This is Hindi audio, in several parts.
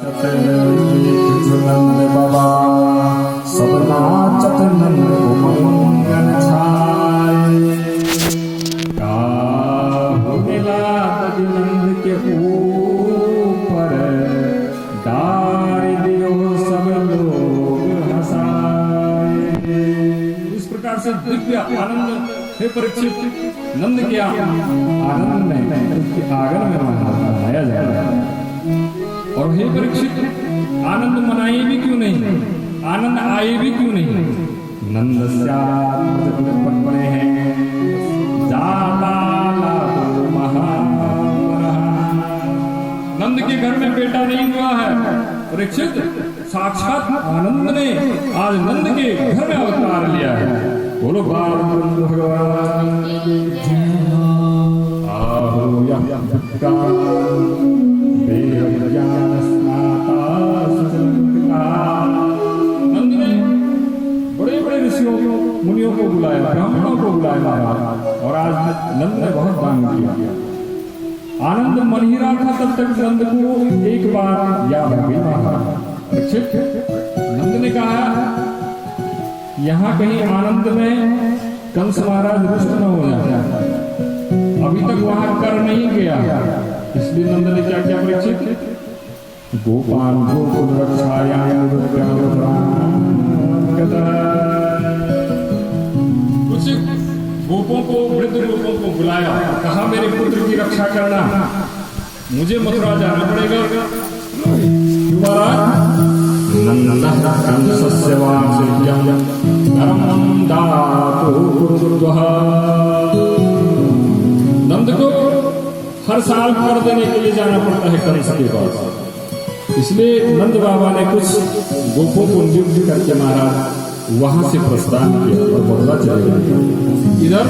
नंद बाबा सब नाचत नंद उमंगन छाए। गाहो मिला तज नंद के ऊपर, डार दियो सब लोग हंसाए। इस प्रकार से दिव्य आनंद हे परीक्षित, नंद के आनंद में उसके आंगन में मनाया जा रहा है। और हे परीक्षित, आनंद मनाए भी क्यों नहीं, आनंद आए भी क्यों नहीं। नंद पड़े हैं नंद के घर में बेटा नहीं हुआ है परीक्षित, साक्षात आनंद ने आज नंद के घर में अवतार लिया है। बोलो बाल भगवान आहो नंद ने बड़े बड़े ऋषियों मुनियों को बुलाया, ब्राह्मणों को बुलाया और आज नंद ने बहुत दान किया। आनंद मन ही रहा था तब तक नंद को एक बार याद आ गया। नंद ने कहा यहाँ कहीं आनंद में कंस महाराज रुष्ट न हो जाता, अभी तक वहां कर नहीं गया। इसलिए नंद ने क्या क्या परीक्षित, गोपाल गोकुल रक्षाया कुछ गोपों को, वृद्ध गोपों को बुलाया, कहा मेरे पुत्र की रक्षा करना, मुझे मथुरा जाना पड़ेगा। नंद को हर साल कर देने के लिए जाना पड़ता है कंस के पास। इसलिए नंद बाबा ने कुछ गोपों को नियुक्त करके महाराज वहां से प्रस्थान किया और बदला चले गए। इधर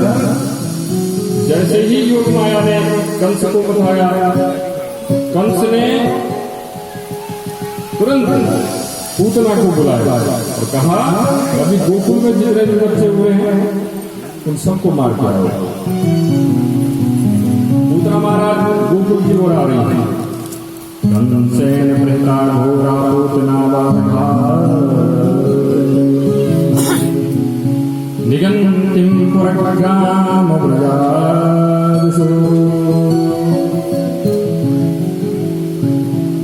जैसे ही योग माया ने कंस को बताया, कंस ने तुरंत पूतना को बुलाया और कहा अभी गोकुल में जितने भी बच्चे हुए हैं उन सबको मार के आओ। पूतना महाराज गोकुल की ओर आ रही है। कंसेन प्रेता घोरा पूतना निगंतिम पुरग्राम ब्रजादिषु।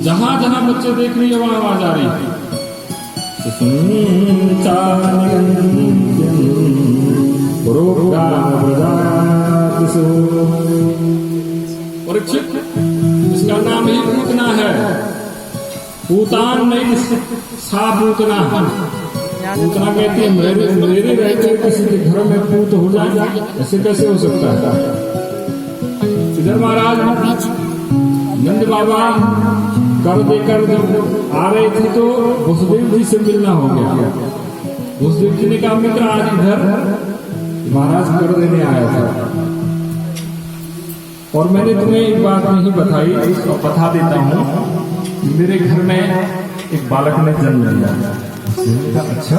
जहां जहां बच्चे देख रही है वहां आवाज आ रही है। परीक्षित, इसका नाम ही पूतना है, पूतान नहीं, सापूतना। पूतना कहती है मेरे रहते किसी के घर में पूत हो जाए, ऐसे कैसे हो सकता है। इधर महाराज नंद बाबा कर देकर जब आ रहे थे तो वसुदेव जी से मिलना हो गया। वसुदेव जी ने कहा मित्र आज इधर महाराज कर देने आया था और मैंने तुम्हें एक बात नहीं बताई, इसको बता देता हूँ। मेरे घर में एक बालक ने जन्म लिया। अच्छा,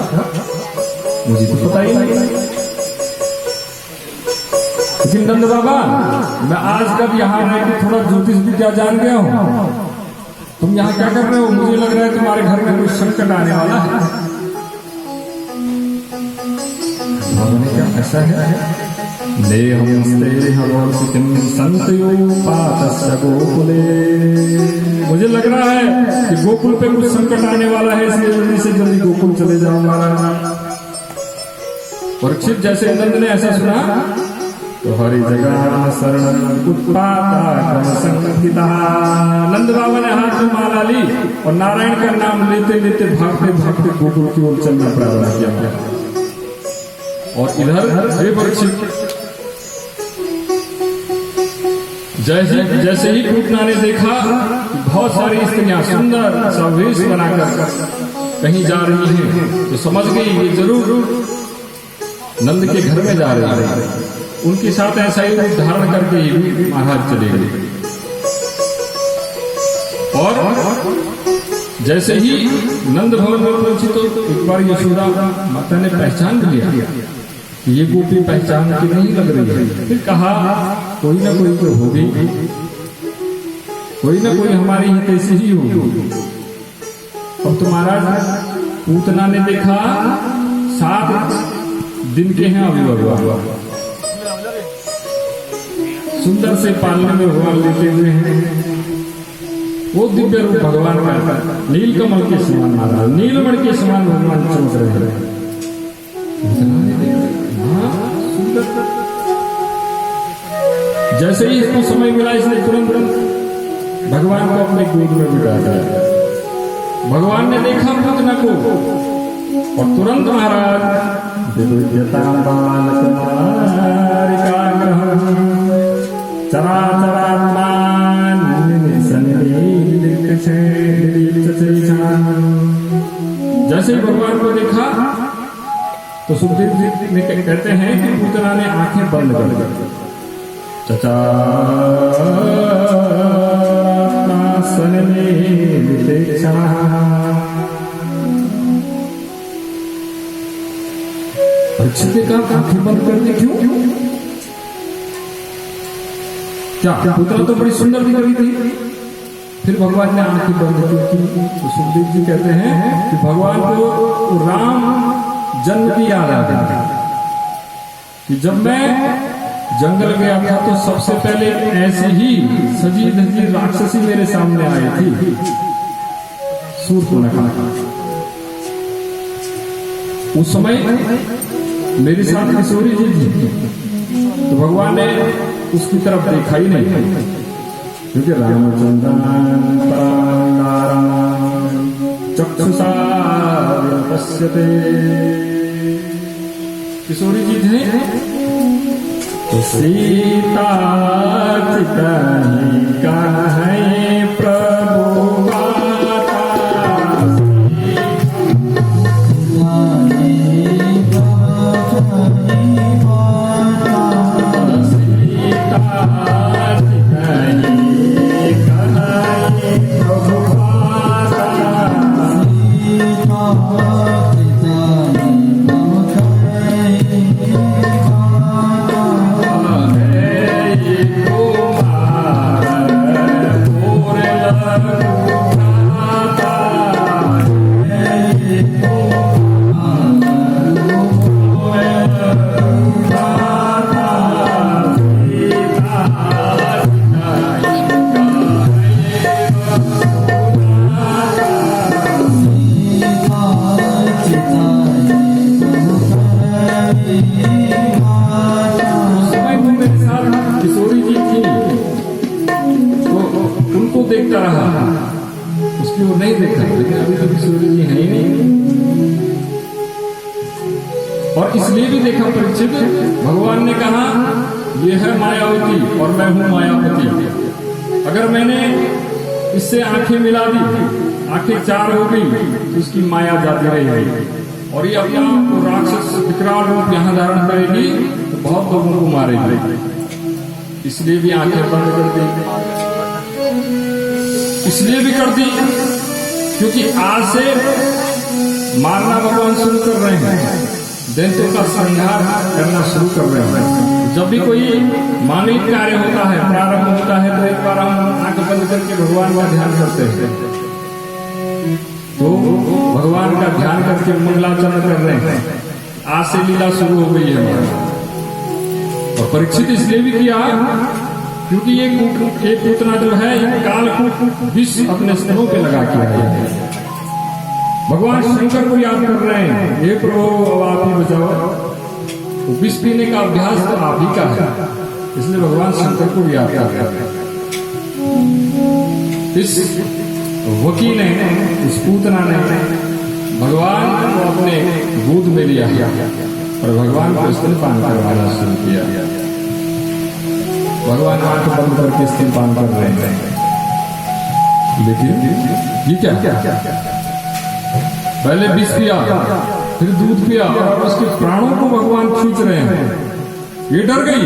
मुझे तो पता ही नहीं। लेकिन नंद बाबा मैं आज कब यहाँ रह के थोड़ा ज्योतिष विद्या जान गया हूँ। तुम यहाँ क्या कर रहे हो, मुझे लग रहा है तुम्हारे घर में कोई संकट आने वाला है। क्या ऐसा है? मुझे लग रहा है कि गोकुल पे कुछ संकट आने वाला है, इसलिए जल्दी से जल्दी गोकुल चले जाओ महाराज। परीक्षित जैसे नंद ने ऐसा सुना तो हरि जगह शरण संगीता। नंद बाबा ने हाथ में माला ली और नारायण का नाम लेते लेते भागते भागते गोकुल की ओर चलना प्रारंभ किया। और इधर हे परीक्षित, जैसे ही पूतना ने देखा बहुत सारी स्त्रियां सुंदर सा वेश बनाकर कहीं जा रही हैं, तो समझ गई ये जरूर नंद के घर में जा रही है। उनके साथ ऐसा ही रूप धारण करके ही महाराज चले गए। और जैसे ही नंद भवन में पहुंची तो एक बार यशोदा माता ने पहचान लिया कि ये गोपी पहचान की नहीं लग रही है। फिर कहा कोई ना कोई तो होगी, कोई ना कोई हमारी हितैषी ही होगी। अब तो महाराज पूतना ने देखा 7 दिन के हैं अभी भगवान सुंदर से पालने में भगवान लेते हुए हैं। वो दिव्य रूप भगवान का नीलकमल के समान महाराज, नीलमणि के समान भगवान चमक रहे हैं। जैसे ही इसको समय मिला इसने तुरंत भगवान को अपने गोद में बिठा दिया। भगवान ने देखा पूतना को और तुरंत महाराज जैसे ही भगवान को देखा तो सुखदेव जी ने कहते हैं कि पूतना ने आंखें बंद कर दी। चचा परीक्षित का आंखें बंद कर दी क्यों? क्या पूतना तो बड़ी सुंदर दिख रही थी, फिर भगवान ने आंखें बंद की। तो सुखदेव जी कहते हैं कि भगवान को राम जन्म की याद आ गई कि जब मैं जंगल गया था तो सबसे पहले ऐसी ही सजी धजी राक्षसी मेरे सामने आई थी, शूर्पणखा। उस समय मेरे साथ किशोरी जी थी, तो भगवान ने उसकी तरफ देखा ही नहीं, क्योंकि रामचंद्र चक्षुषा पश्यते किशोरी जी थे। तो सीता चिताही कहे प्रभु देखता रहा, उसकी वो नहीं देखा, लेकिन अभी तो किशोरी जी है ही नहीं। और इसलिए भी देखा परीक्षित, भगवान ने कहा ये है मायावती और मैं हूं मायापति। अगर मैंने इससे आंखें मिला दी, आंखें 4 हो गई, तो उसकी माया जाती रहेगी और ये अपना राक्षस विकराल रूप यहाँ धारण करेगी तो बहुत लोगों को मारेगी। इसलिए भी आंखें बंद कर दी। इसलिए भी कर दी क्योंकि आज से मारना भगवान शुरू कर रहे हैं, दैत्यों का संहार करना शुरू कर रहे हैं। जब भी कोई मानवीय कार्य होता है, प्रारंभ होता है, तो एक बार हम आंख बंद करके भगवान का ध्यान करते हैं। तो भगवान का ध्यान करके मंगलाचरण कर रहे हैं। आज से लीला शुरू हो गई है। और परीक्षित इसलिए भी किया क्योंकि एक पूतना जो है कालकूट विष अपने स्तनों पे लगा के आया है। भगवान शंकर को याद कर रहे हैं, हे प्रभु आप ही बचाओ। विष पीने का अभ्यास तो आप ही का है, इसलिए भगवान शंकर को भी याद कर रहे हैं। इस वकील ने, इस पूतना ने भगवान को अपने गोद में लिया और भगवान को स्तनपान करवाना शुरू किया। भगवान आंख बंद करके स्तनपान कर रहे हैं। देखिए ये क्या, पहले विष पिया, फिर दूध पिया और उसके प्राणों को भगवान खींच रहे हैं। ये डर गई।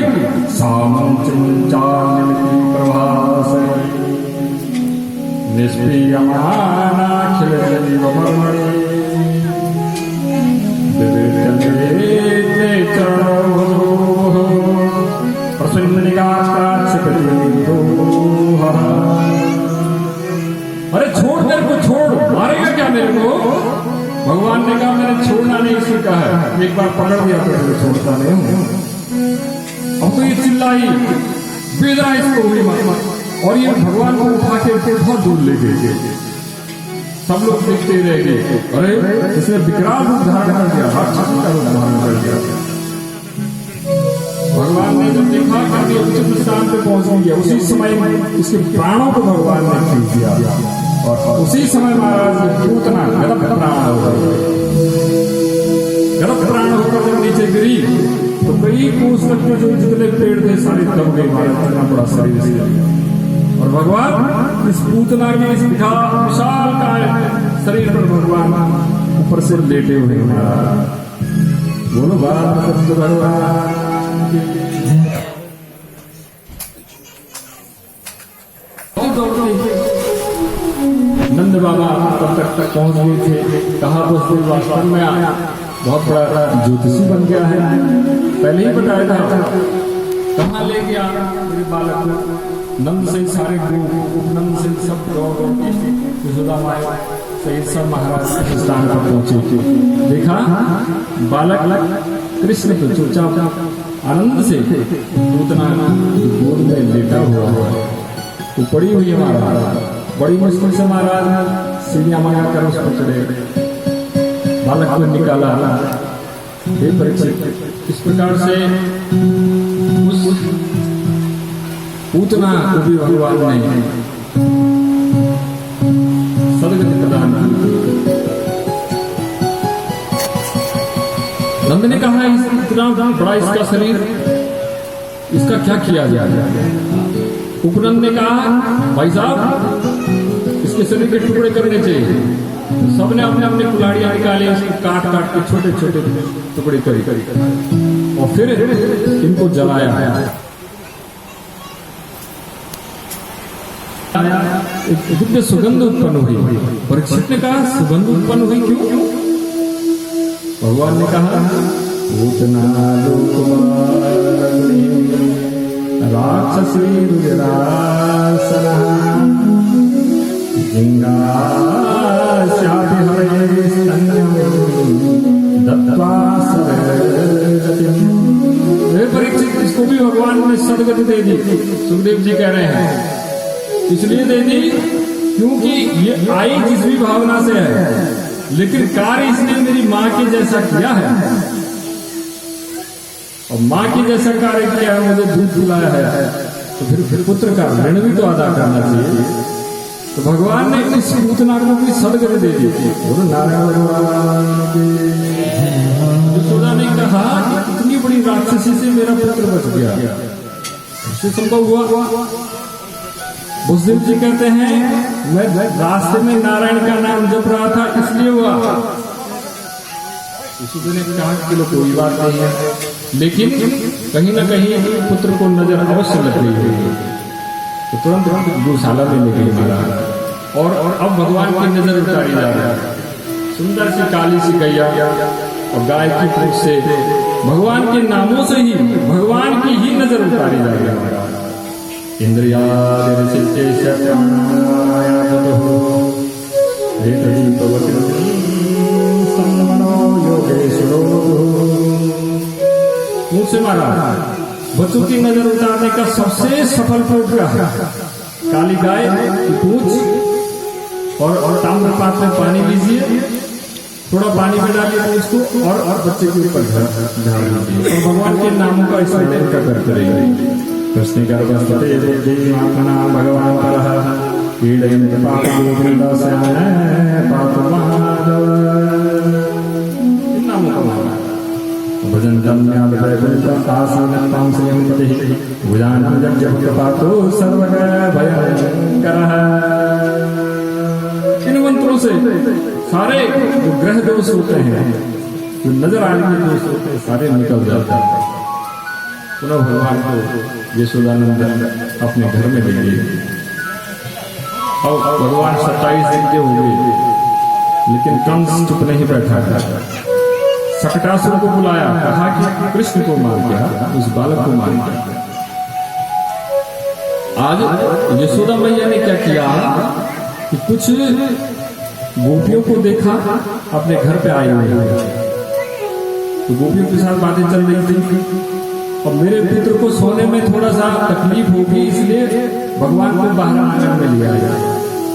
प्रभास निष्प्रियमाना अरे छोड़ मेरे को, छोड़, मारेगा क्या मेरे को? भगवान ने कहा मैंने छोड़ना नहीं सीखा है, एक बार पकड़ दिया तो मैं छोड़ता नहीं हूं। अब तो ये चिल्लाई, बेदरा इसको हुई मत, और ये भगवान को उठा के बहुत दूर ले गए। सब लोग देखते रह गए, अरे इसने विकराल रूप धारण कर दिया, राक्षस का रूप धारण कर दिया। भगवान ने जब देखा कि ये उचित स्थान पे पहुंच गया, उसी समय इसके प्राणों को भगवान ने खींच दिया, और उसी समय महाराज पूतना गलत प्राण हो गए। गलत प्राण होकर जब नीचे गिरी तो कई कोस तक के जो जितने पेड़ थे सारे दब गए, महाराज इतना बड़ा शरीर से। और भगवान इस पूतना के इस विशाल काय शरीर पर भगवान ऊपर से लेटे हुए महाराज। बोलो भगवान नंद बाबा तब तक पहुंच गए थे। कहा तो वास्तव में बहुत बड़ा ज्योतिषी बन गया है, पहले ही बताया था। कहाँ ले गया मेरे बालक को? नंद से सारे नंद से सब सहित सब महाराज के स्थान पर पहुंचे। देखा बालक कृष्ण को चुपचाप आनंद से पूतना गोद में लेटा हुआ है, वो पड़ी हुई है महाराज। बड़ी मुश्किल से महाराज सीढ़ियां मंगाकर उस पर चढ़े, बालक को निकाला। हे परीक्षित, इस प्रकार से उस पूतना को भी भगवान ने सदगति प्रदान की। नंद ने कहा इतना बड़ा इसका शरीर, इसका क्या किया जाए? उपनंद ने कहा भाई साहब इसके शरीर के टुकड़े करने चाहिए। सबने अपने अपने कुल्हाड़ियां निकाले, उसको काट काट के छोटे छोटे टुकड़े कर और फिर इनको जलाया। एक दिव्य सुगंध उत्पन्न हुई। परीक्षित ने कहा सुगंध उत्पन्न हुई क्यों? भगवान ने कहा पूतना राक्षसी परीक्षित, इसको भी भगवान ने सदगति दे दी। सुखदेव जी कह रहे हैं इसलिए दे दी क्योंकि ये आई जिस भी भावना से है, लेकिन कार्य इसने मेरी माँ के जैसा किया है, और माँ के जैसा कार्य किया है, मुझे दूध पिलाया है, तो फिर पुत्र का ऋण भी तो अदा करना चाहिए। तो भगवान ने इस पूतना को भी सदगति दे दी। यशोदा ने कहा कि इतनी बड़ी राक्षसी से मेरा पुत्र बच गया, इससे संभव हुआ। बुद्धदेव जी कहते हैं मैं रास्ते में नारायण का नाम जप रहा था इसलिए हुआ। यशोदा ने कहा कि लो कोई बात नहीं है, लेकिन कहीं ना कहीं पुत्र को नजर अवश्य लग रही है, तो तुरंत गौशाला में ले गई महाराज। और अब भगवान की नजर उतारी जा रही है। सुंदर सी काली सी गैया और गाय की पूंछ से भगवान के नामों से ही भगवान की ही नजर उतारी जा रही है। मुझसे महाराज बच्चों की नजर उतारने का सबसे सफल प्रयोग है काली गाय की पूंछ और ताम्र पात्र में पानी लीजिए, थोड़ा पानी में डालिए उसको और बच्चे के ऊपर झाड़ लीजिए और भगवान के नामों का स्मरण करते रहिए। कृष्ण नाम भगवान नामों का भजन इन मंत्रों से सारे जो ग्रह दोष होते हैं, जो नजर आने के दोष होते हैं, सारे निकल जाते हैं। पुनः भगवान को यशोदानंदन अपने घर में ले गए और भगवान 27 दिन के हो गए, लेकिन कंस चुप नहीं बैठा था। सकटासुर को बुलाया, कहा कि कृष्ण को मार दिया, उस बालक को मार दिया। आज यशोदा मैया ने क्या किया कि कुछ गोपियों को देखा अपने घर पे आए हुए हैं। तो गोपियों के साथ बातें चल रही थी और मेरे पुत्र को सोने में थोड़ा सा तकलीफ होगी, इसलिए भगवान को बाहर आंगन में लिया गया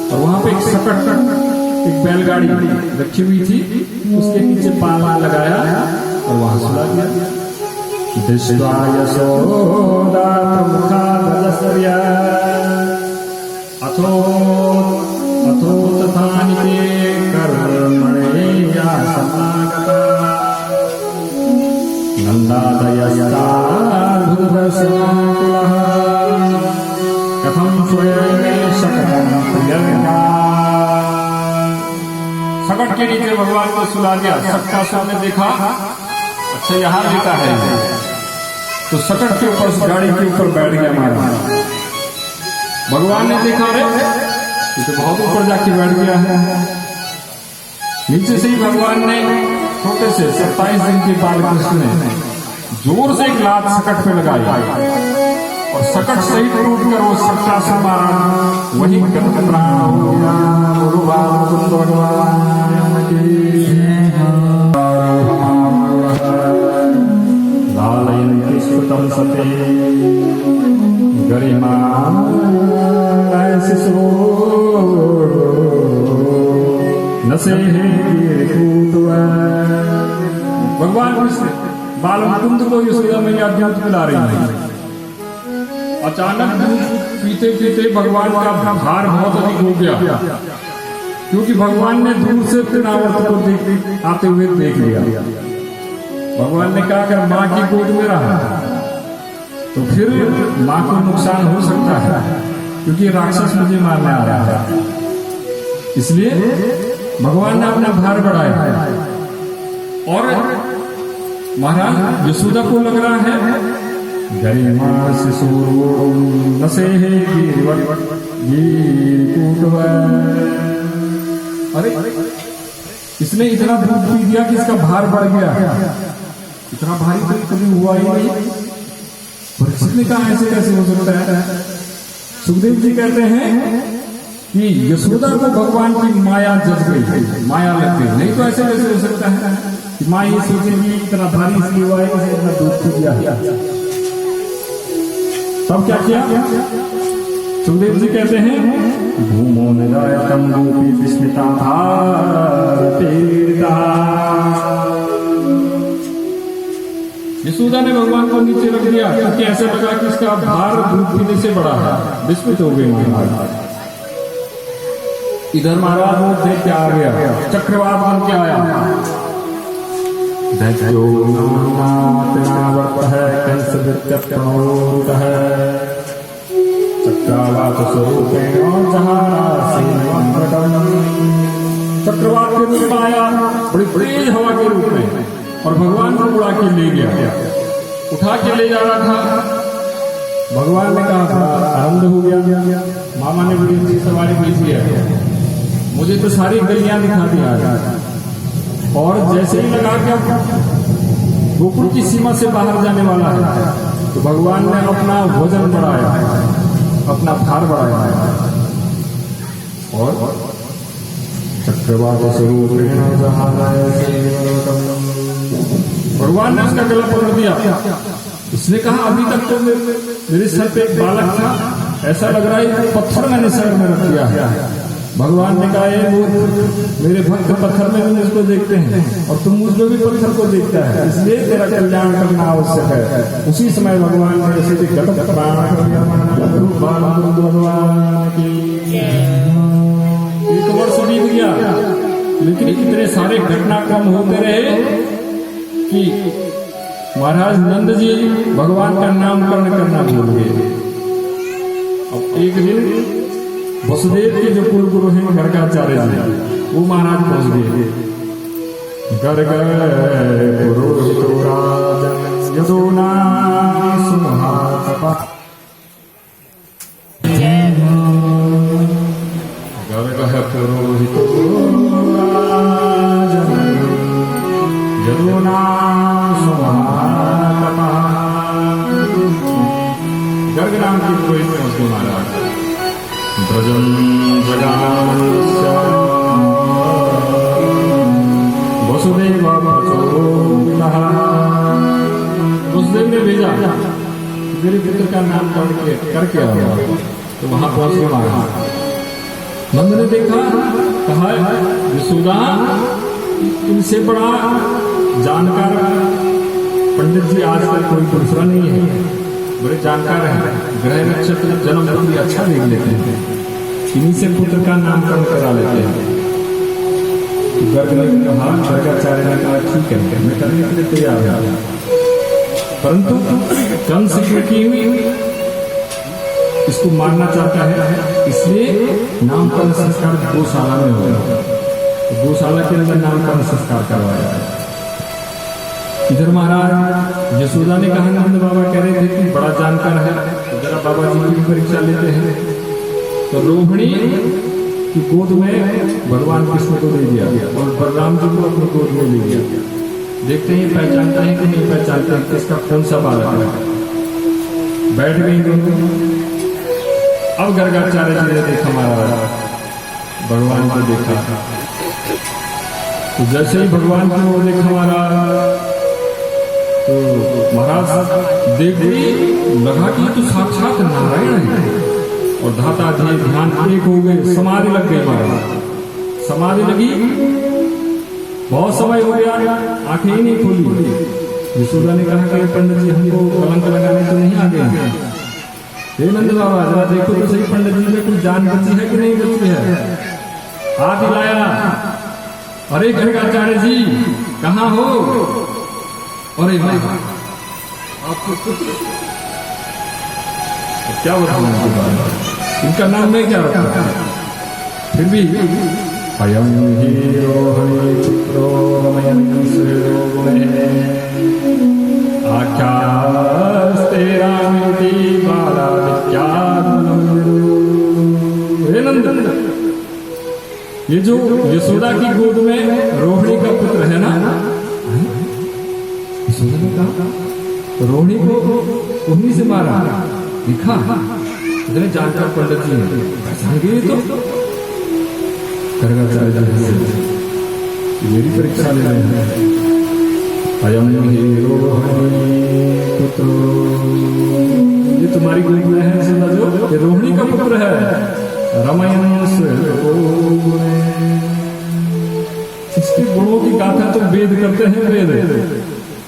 और वहां पे एक सकट एक बैलगाड़ी रखी हुई थी, उसके नीचे पाला लगाया और वहां सुला दिया। दृष्ट्वा यशोदा प्रमुखादशर्या अथो तथानिते कर्मणेया समागता नन्दादयस्ताद्भुतदर्शनाकुलः कथं स्वयं शकटं प्रियंका। सकट के नीचे भगवान को सुला दिया। सक्कासुर ने देखा, अच्छा यहाँ लेटा है, तो सकट के ऊपर गाड़ी के ऊपर बैठ गया महाराज। भगवान ने देखा रे ये तो बहुत ऊपर जाके बैठ गया है। नीचे से ही भगवान ने छोटे से 27 दिन के बालकृष्ण ने जोर से एक लात सकट पे लगाई और सकट सही टूट कर वो सक्कासुर महाराज वही गंध प्राण हो गया। भगवान की लालयन्ति स्तुतं सते गरिमा शिशो नसे भगवान कृष्ण बाल मुकुंद को यशोदा मैया दूध पिला रही है। अचानक दूध पीते पीते भगवान का भार बहुत अधिक हो गया, क्योंकि भगवान ने दूर से तृणावर्त को आते हुए देख लिया। भगवान ने कहा अगर माँ की गोद में रहा तो फिर माँ को नुकसान हो सकता है, क्योंकि राक्षस मुझे मारने आ रहा है। इसलिए भगवान ने अपना भार बढ़ाया और महाराज यशोदा को लग रहा है गरिमा नसे अरे इसने इतना दूध पी दिया कि इसका भार बढ़ गया। इतना भारी तो कभी हुआ ही नहीं। परीक्षित ने कहा ऐसे कैसे हो सकता है। सुखदेव जी कहते हैं कि यशोदा को भगवान की माया जज गई, माया लग गई। नहीं तो ऐसे कैसे हो सकता है कि माँ ये सोचेगी इतना भारी इसलिए हुआ है कि इतना दूध पी दिया। तब क्या किया? सुखदेव जी कहते हैं भूमो निरायतम गोपी विस्मिता भारतीर्ता। यशोदा ने भगवान को नीचे रख दिया, क्योंकि ऐसा लगा कि इसका भार दूध पीने से बड़ा है। विस्मित हो गए महाराज। इधर महाराज वो देख के आ गया, चक्रवात बन के आया। दैत्यो नानावर्त है कंस वित्यप्रणोत है चक्रवात स्वरूपेण चक्रवात के रूप में आया, बड़ी तेज हवा के रूप में, और भगवान को उड़ा के ले गया। उठा के ले जा रहा था। भगवान ने कहा आनंद हो गया, मामा ने बड़ी अच्छी सवारी भेजी है, मुझे तो सारी गलियां दिखा दिया। और जैसे ही लगा के गोकुल की सीमा से बाहर जाने वाला है, तो भगवान ने अपना वजन बढ़ाया, अपना भार बढ़ाया और चक्रवात स्वरूप भगवान ने उसका गला पकड़ दिया। उसने कहा अभी तक तो मेरे सर पे एक बालक था, ऐसा लग रहा है पत्थर मैंने सर में रख दिया है। भगवान ने कहा मेरे भक्त पत्थर में भी मुझको देखते हैं और तुम मुझको भी पत्थर को देखता है, इसलिए तेरा कल्याण करना आवश्यक है। उसी समय भगवान ने जैसे घट प्राण कर दिया। भगवान की 1 वर्ष बीत गया, लेकिन इतने सारे घटनाक्रम होते रहे कि महाराज नंद जी भगवान का नामकरण करना भूल गए। अब एक दिन वसुदेव के जो कुल गुरु हैं गर्गाचार्य जी, वो महाराज पहुंच गए। गर्ग पुरोहितो राजन् यदुना सुमहातपः गर्गः पुरोहितो राजन् यदुना सुमहातपः। गर्ग नाम की पुरोहित पहुंच गए महाराज। ब्रजं जगामस्य करके आओ। तो वहां पहुंच के मारा। नंद ने देखा, कहा यशोदा इनसे बड़ा जानकार पंडित जी आज तक कोई दूसरा नहीं है, बड़े जानकार हैं, ग्रह नक्षत्र जन्म भी अच्छा देख लेते हैं, इन्हीं से पुत्र का नामकरण करा लेते हैं। गर्ग ने कहा, गर्गाचार्य ने कहा ठीक है, मैं करने के लिए तैयार हूं, परंतु कंस क्योंकि इसको मारना चाहता है, इसलिए नामकरण संस्कार गौशाला में होगा। तो गौशाला के अंदर नामकरण संस्कार करवाया। इधर महाराज यशोदा ने कहा, नंद बाबा कह रहे थे कि बड़ा जानकार है, तो जरा बाबा जी की परीक्षा लेते हैं। तो रोहिणी की गोद में भगवान कृष्ण को दे दिया और बलराम जी को अपनी गोद में ले लिया। देखते हैं पहचानते हैं कि नहीं पहचानते हैं, किसका कौन सा बालक है। बैठ गई दोनों। अब गर्गाचार्य जी ने देखा महाराज, भगवान को देखा, तो जैसे ही भगवान को देखा महाराज, तो महाराज देखते लगा कि तो साक्षात नारायण है। और धाता जी ध्यान एक हो गए, समाधि लग गई महाराज। समाधि लगी, बहुत समय हो गया, आंखें ही नहीं खोली। यशोदा ने कहा कि पंडित जी हमको कलंक लगाने तो नहीं आ गए। हे नंद बाबा जरा देखो तो सही, पंडित जी में कुछ जान बची है कि नहीं बची है। हाथ हिलाया, अरे गर्गाचार्य जी कहाँ हो? अरे भाई आपको पुत्र, क्या बताऊं इनके बारे में, इनका नाम मैं क्या रखा, फिर भी अयम ही रोहिणी पुत्रो रमयन् सुयोगुणे आख्यास्ते रामेति बालादित्यात्मनं। हे नंदन, ये जो यशोदा की गोद में रोहिणी का पुत्र है ना, यशोदा ने कहा रोहिणी को उन्हीं से मारा, दिखा इतने जानकार पंडित जी ने पहचान गए। तो गर्गाचार्य जी मेरी परीक्षा ले रहे हैं। अयम ही रोहिणी पुत्रो, ये तुम्हारी गोद में है जो, ये रोहिणी का पुत्र है। रमयन् सुयोगुणे, इसके गुणों की गाथा तो वेद करते हैं, वेद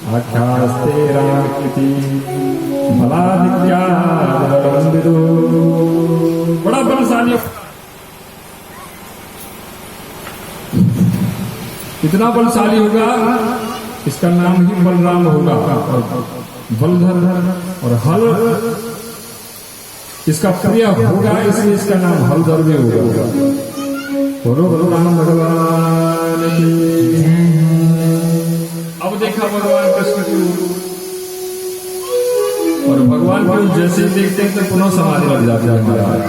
आख्यास्ते रामेति बलादित्यात्मनं विदो, बड़ा बलशाली, इतना बलशाली होगा, इसका नाम ही बलराम होगा। बलधर और हल इसका प्रिय होगा, इसलिए इसका नाम हलधर भी होगा। बोलो भगवान भगवान की। अब देखा भगवान कृष्ण को, और भगवान को जैसे देखते हैं तो पुनः समाधि लग जाती है महाराज।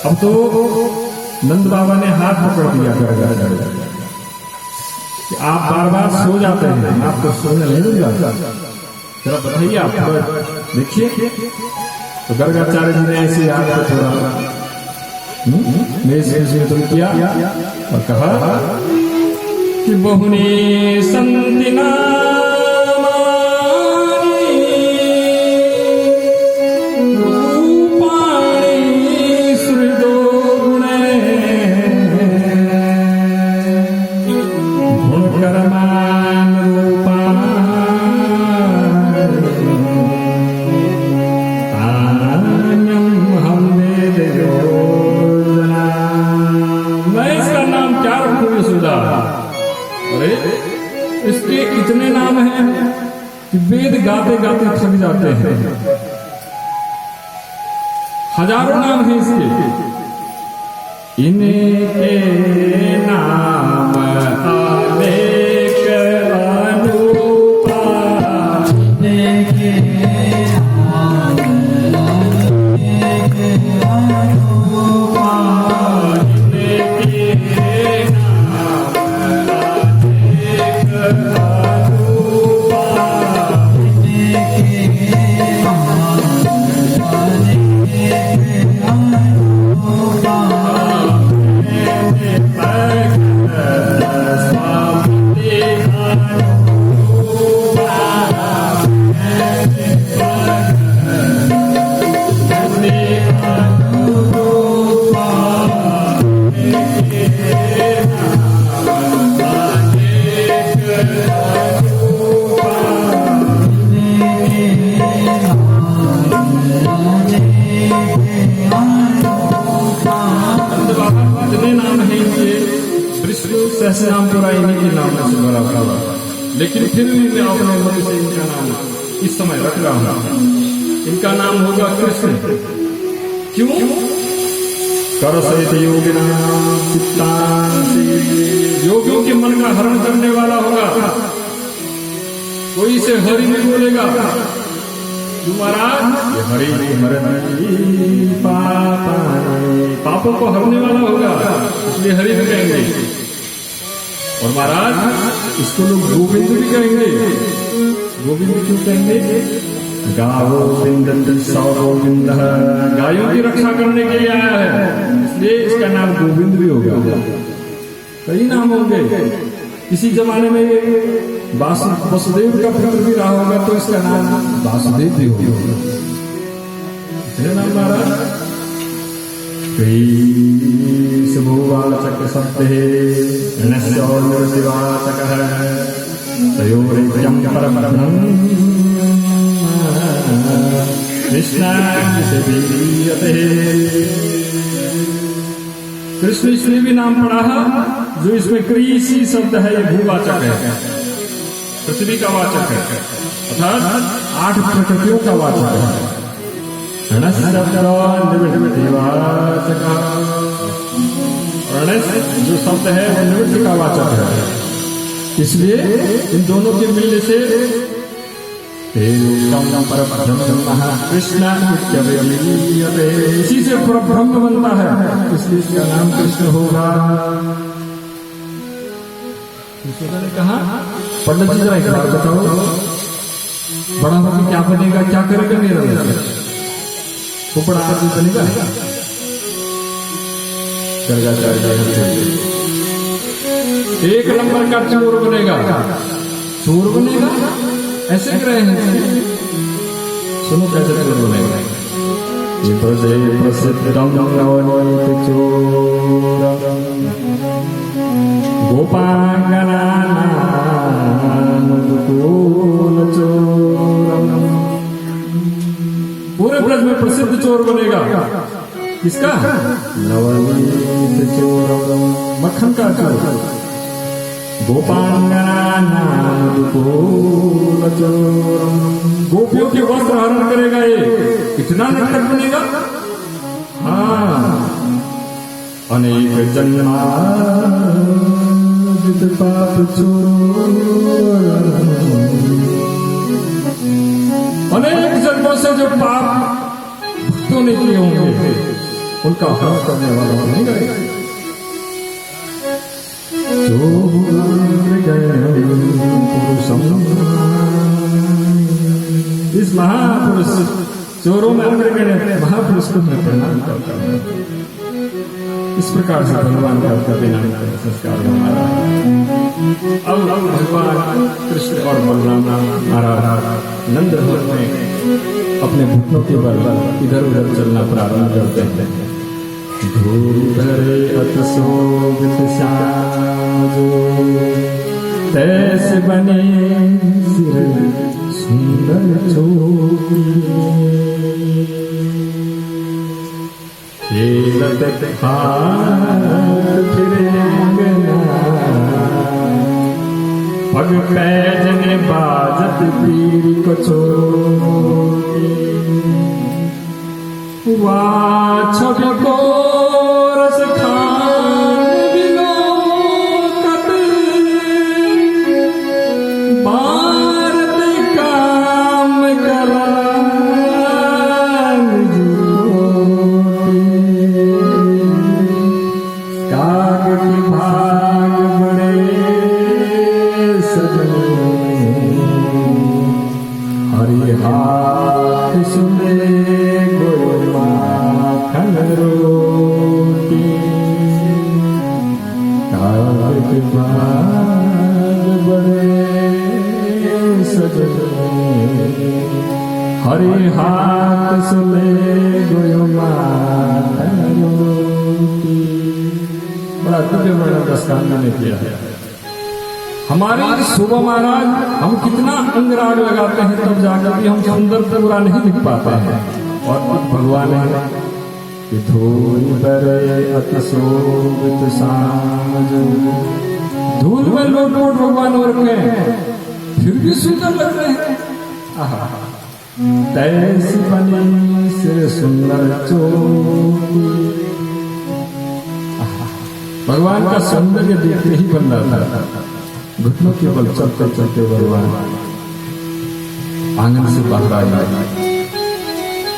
अब तो नंद बाबा ने हाथ पकड़ दिया गर्गाचार्य कि आप बार बार सो जाते हैं, आप तो सोने नहीं लग जाते, जरा बताइए आप देखिए। तो गर्गाचार्य जी ने ऐसे हाथ को थोड़ा मेज में तो किया और कहा कि बहुनी संति नामानि रूपाणि सुहृदो गुणे गुणकर्मान् रूपाणि तान्यं हम वेदयोजना। मैं इसका नाम क्या रखूं यशोदा? अरे इसके इतने नाम हैं कि वेद गाते गाते थक जाते हैं, हजारों नाम हैं इसके। इनके नाम अनेक अनुपा, इनके नाम अनेक अनुपा, इनके नाम स्वामी सहस्रनामपुरा इन्हीं के नाम से भरा हुआ, लेकिन फिर भी मैं अपने मन से इनका नाम इस समय रख रहा हूं। इनका नाम होगा कृष्ण। क्यों? करसहित योगिना चित्तांसी, योगियों के मन का हरण करने वाला होगा। कोई से हरि नहीं बोलेगा, क्यों महाराज? ये हरि पापों को हरने वाला होगा, इसलिए हरि भी कहेंगे। और महाराज इसको लोग गोविंद भी कहेंगे। गोविंद क्यों कहेंगे? गावो बिंदन सौ गोविंद, गायों की रक्षा करने के लिए आया है, इसलिए इसका नाम गोविंद भी होगा। कई नाम होंगे। इसी जमाने में वसुदेव का पुत्र भी रहा होगा, तो इसका नाम वासुदेव भी होगा। इतने नाम महाराज। शुभवाचक सत्य निर्दिवाचक तयोरेकं परब्रह्मं कृष्णाभिधीयते। कृष्ण इसलिए भी नाम पड़ा है जो इसमें कृषि शब्द है, ये भूवाचक है, पृथ्वी का वाचक है, अर्थात 8 प्रकृतियों का वाचक है। जो शब्द है वो निवृत्ति का वाचक है, इसलिए इन दोनों के मिलने से कृष्ण इसी से परब्रह्म बनता है, इसलिए इसका नाम कृष्ण होगा। ने कहा पंडित जी जरा एक बात बताओ, बड़ा होकर क्या बनेगा, क्या करेगा मेरा? वो बड़ा आदमी बनेगा, एक नंबर का चोर बनेगा। चोर बनेगा ऐसे कह रहे हैं, सुनो कैसे चोर बनेगा। पूरे ब्रज में प्रसिद्ध चोर बनेगा। किसका? नवनीत चोर, मक्खन का चोर। गोपियों के वस्त्र हरण करेगा ये, कितना नटखट बनेगा। हाँ, अनेक जन्मार्जित पाप चोर, अनेक जन्मों से जो पाप भक्तों ने किए होंगे उनका हरण करने वाला नहीं करेगा। इस महापुरुष चोरों में अग्रगण्य महापुरुष को मैं प्रणाम करता हूँ। इस प्रकार से भगवान का संस्कार हमारा। अब भगवान कृष्ण और बलराम महाराज नंद में अपने घुटनों के बल इधर उधर चलना प्रारंभ करते हैं। धूधरे अतसोभित साजो, तैसे बने सिर सुंदर चोटी। खेलत हाथ फिरे अंगना, पग पैजने बाजत पीर को छोटी। छवि को रस खान विलोकत, भारत काम करान काग की भाग बड़े सजने, हरि हाथ सुने रोटी। काग के भाग बड़े सजने, हरि हाथ सुने गोयो रोटी। बड़ा दिव्य वर्णन दस्तान मैंने किया है। हमारे शोभा महाराज हम कितना अंगराग लगाते हैं तब जाकर भी हम सुंदर पूरा नहीं दिख पाते हैं। और भगवान है कि धूल बरे अति शोभित साज, धूल में लोट-पोट भगवान हो रखे हैं, फिर भी सुंदर लग रहे हैं। तैसी बनी सिर सुंदर चोटी। भगवान का सौंदर्य देखते ही बन रहा था। घुटनों के बल चलते चलते भगवान आंगन से बाहर आए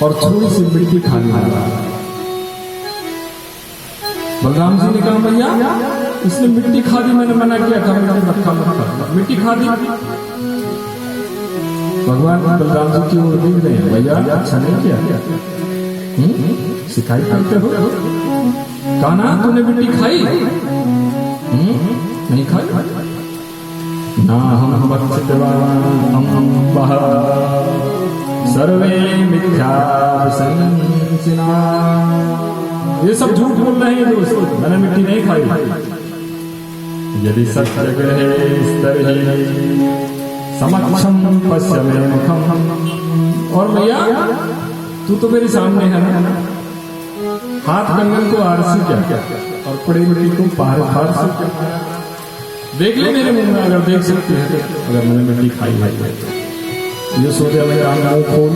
और थोड़ी सी मिट्टी खाने लगा। बलराम जी ने कहा, भैया इसने मिट्टी खा दी, मैंने मना किया था मिट्टी खा दी। भगवान बलराम जी की ओर देख रहे हैं, भैया अच्छा नहीं किया, शिकायत करते हो? कान्हा तूने मिट्टी खाई? नहीं खाई ना हम सर्वे मिथ्या संचिना। ये सब झूठ बोल रहे हैं दोस्त, मैंने मिट्टी नहीं खाई। यदि सत्य ग्रहे समक्षम पश्चिमे मुखम। और भैया तू तो मेरे सामने है ना, हाथ कंगन को आरसी क्या और पड़ी मिट्टी को पार से देख ले मेरे मुंह में, अगर देख सकती है अगर मैंने मिट्टी खाई है। ये सोचा मेरा मुंह खोल।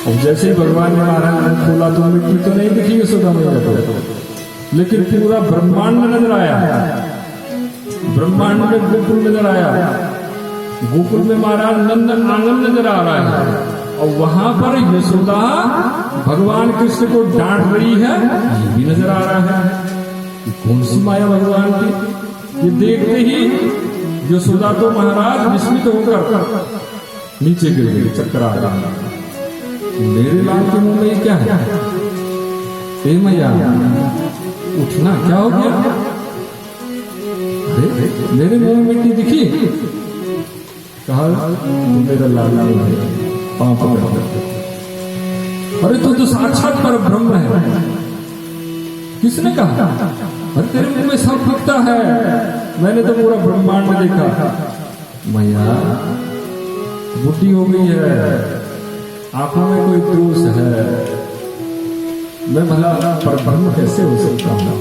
अब जैसे ही भगवान ने हमारा मुंह खोला तो मिट्टी तो नहीं दिखी सोचा मेरे को, लेकिन पूरा ब्रह्मांड नजर आया। ब्रह्मांड में गोकुल नजर आया, गोकुल में महाराज नंद आंगन नजर आ रहा है, और वहां पर यशोदा भगवान कृष्ण को डांट रही है, ये भी नजर आ रहा है। कौन सी माया भगवान की। ये देखते ही यशोदा तो महाराज विस्मित होकर नीचे गिर गई, चक्कर आ रहा। मेरे लाल के मुंह में क्या है? हे मैया उठना, क्या हो गया? मेरे मुंह में मिट्टी दिखी? कहा मेरा लाल है, पांव पकड़। अरे तो साक्षात पर ब्रह्म है। किसने कहा? अरे तेरे मुंह में सब दिखता है, मैंने तो पूरा ब्रह्मांड देखा। मैया बुद्धि हो गई है, आंखों में कोई दोष है, मैं भला पर ब्रह्म कैसे हो सकता हूँ?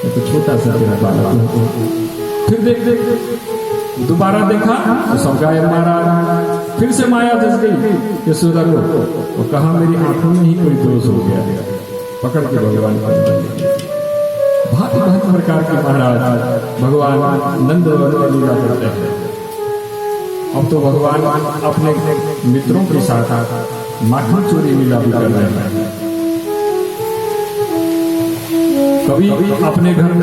मैं तो छोटा सा तेरा बालक हूँ। फिर देख दोबारा देखा तो सब गायब महाराज। फिर से माया धस गई यशोदा को, और कहा मेरी आंखों में ही कोई दोष हो गया। पकड़ के भगवान भांति भांति प्रकार के महाराज भगवान नंद लीला करते हैं। अब तो भगवान अपने मित्रों के साथ माखन चोरी लीला भी कर रहे हैं। कभी अपने घर में